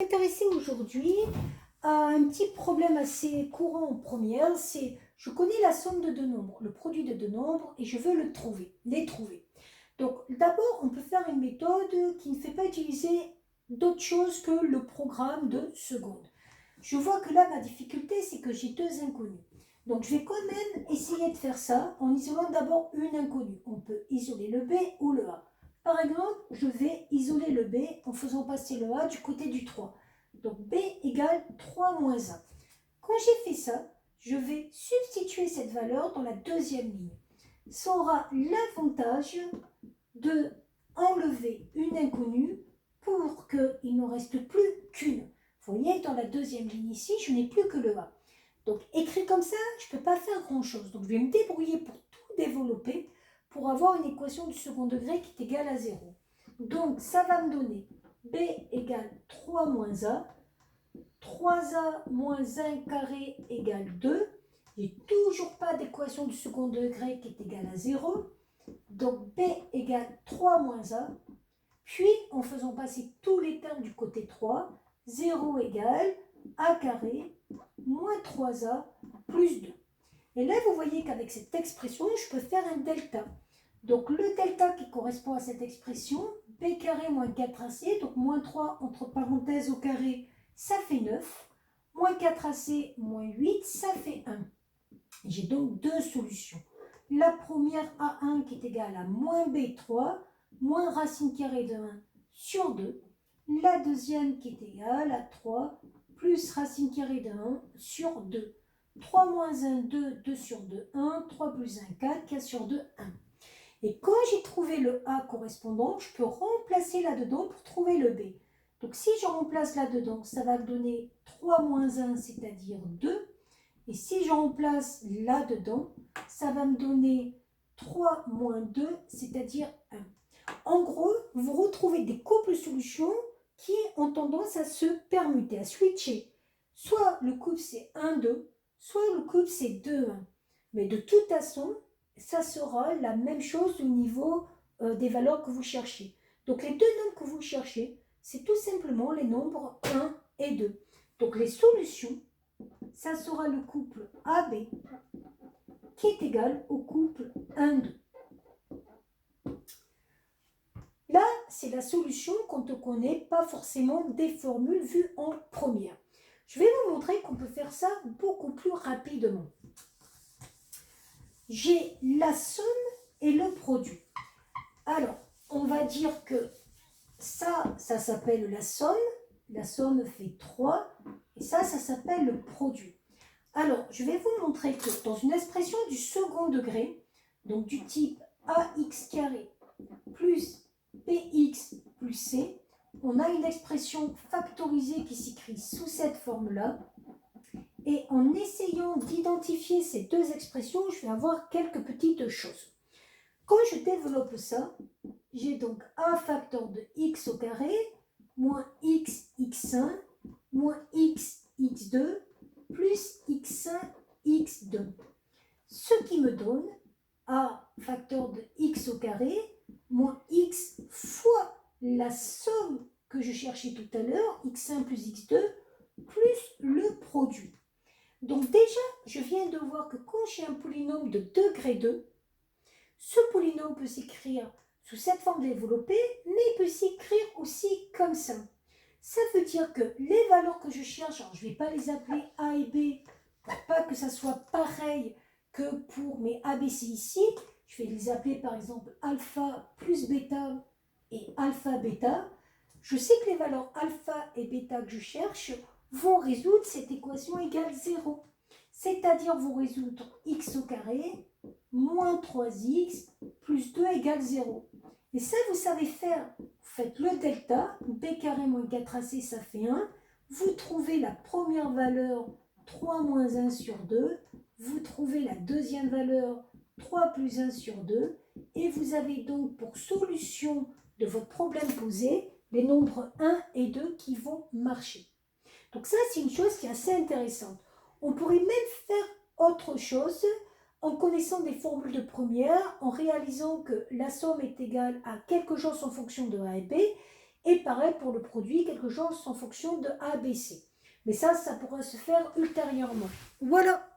Intéressée aujourd'hui à un petit problème assez courant en première, c'est je connais la somme de deux nombres, le produit de deux nombres, et je veux les trouver. Donc d'abord, on peut faire une méthode qui ne fait pas utiliser d'autre chose que le programme de seconde. Je vois que là, ma difficulté, c'est que j'ai deux inconnus. Donc je vais quand même essayer de faire ça en isolant d'abord une inconnue. On peut isoler le B ou le A. Par exemple, je vais isoler le B en faisant passer le A du côté du 3. Donc B égale 3 moins 1. Quand j'ai fait ça, je vais substituer cette valeur dans la deuxième ligne. Ça aura l'avantage de enlever une inconnue pour qu'il n'en reste plus qu'une. Vous voyez, dans la deuxième ligne ici, je n'ai plus que le A. Donc écrit comme ça, je ne peux pas faire grand-chose. Donc je vais me débrouiller pour tout développer pour avoir une équation du second degré qui est égale à 0. Donc ça va me donner B égale 3 moins A. 3A moins 1 carré égale 2. J'ai toujours pas d'équation du second degré qui est égale à 0. Donc B égale 3 moins A. Puis, en faisant passer tous les termes du côté 3, 0 égale A carré moins 3A plus 2. Et là, vous voyez qu'avec cette expression, je peux faire un delta. Donc, le delta qui correspond à cette expression, B carré moins 4AC, donc moins 3 entre parenthèses au carré, ça fait 9. Moins 4AC moins 8, ça fait 1. J'ai donc deux solutions. La première A1 qui est égale à moins B3, moins racine carrée de 1 sur 2. La deuxième qui est égale à 3 plus racine carrée de 1 sur 2. 3 moins 1, 2, 2 sur 2, 1. 3 plus 1, 4, 4 sur 2, 1. Et quand j'ai trouvé le A correspondant, je peux remplacer là-dedans pour trouver le B. Donc si je remplace là-dedans, ça va me donner 3 moins 1, c'est-à-dire 2. Et si je remplace là-dedans, ça va me donner 3 moins 2, c'est-à-dire 1. En gros, vous retrouvez des couples solutions qui ont tendance à se permuter, à switcher. Soit le couple c'est 1, 2, soit le couple c'est 2, 1. Mais de toute façon, ça sera la même chose au niveau des valeurs que vous cherchez. Donc les deux nombres que vous cherchez, c'est tout simplement les nombres 1 et 2. Donc les solutions, ça sera le couple AB qui est égal au couple 1-2. Là, c'est la solution quand on ne connaît pas forcément des formules vues en première. Je vais vous montrer qu'on peut faire ça beaucoup plus rapidement. J'ai la somme et le produit. Alors, on va dire que ça s'appelle la somme. La somme fait 3. Et ça s'appelle le produit. Alors, je vais vous montrer que dans une expression du second degré, donc du type ax carré plus bx plus c, on a une expression factorisée qui s'écrit sous cette forme-là. Et en essayant d'identifier ces deux expressions, je vais avoir quelques petites choses. Quand je développe ça, j'ai donc a facteur de x au carré, moins x x1, moins x x2, plus x1 x2. Ce qui me donne a facteur de x au carré, moins x fois la somme que je cherchais tout à l'heure, x1 plus x2, plus le produit. Donc déjà, je viens de voir que quand j'ai un polynôme de degré 2, ce polynôme peut s'écrire sous cette forme développée, mais il peut s'écrire aussi comme ça. Ça veut dire que les valeurs que je cherche, alors je ne vais pas les appeler A et B, pour pas que ça soit pareil que pour mes ABC ici. Je vais les appeler par exemple alpha plus bêta et alpha bêta. Je sais que les valeurs alpha et bêta que je cherche vont résoudre cette équation égale 0. C'est-à-dire vont résoudre x au carré moins 3x plus 2 égale 0. Et ça, vous savez faire. Vous faites le delta, b carré moins 4ac, ça fait 1. Vous trouvez la première valeur, 3 moins 1 sur 2. Vous trouvez la deuxième valeur, 3 plus 1 sur 2. Et vous avez donc pour solution de votre problème posé, les nombres 1 et 2 qui vont marcher. Donc ça, c'est une chose qui est assez intéressante. On pourrait même faire autre chose en connaissant des formules de première, en réalisant que la somme est égale à quelque chose en fonction de A et B, Et pareil pour le produit, quelque chose en fonction de A, B, C. Mais ça pourra se faire ultérieurement. Voilà.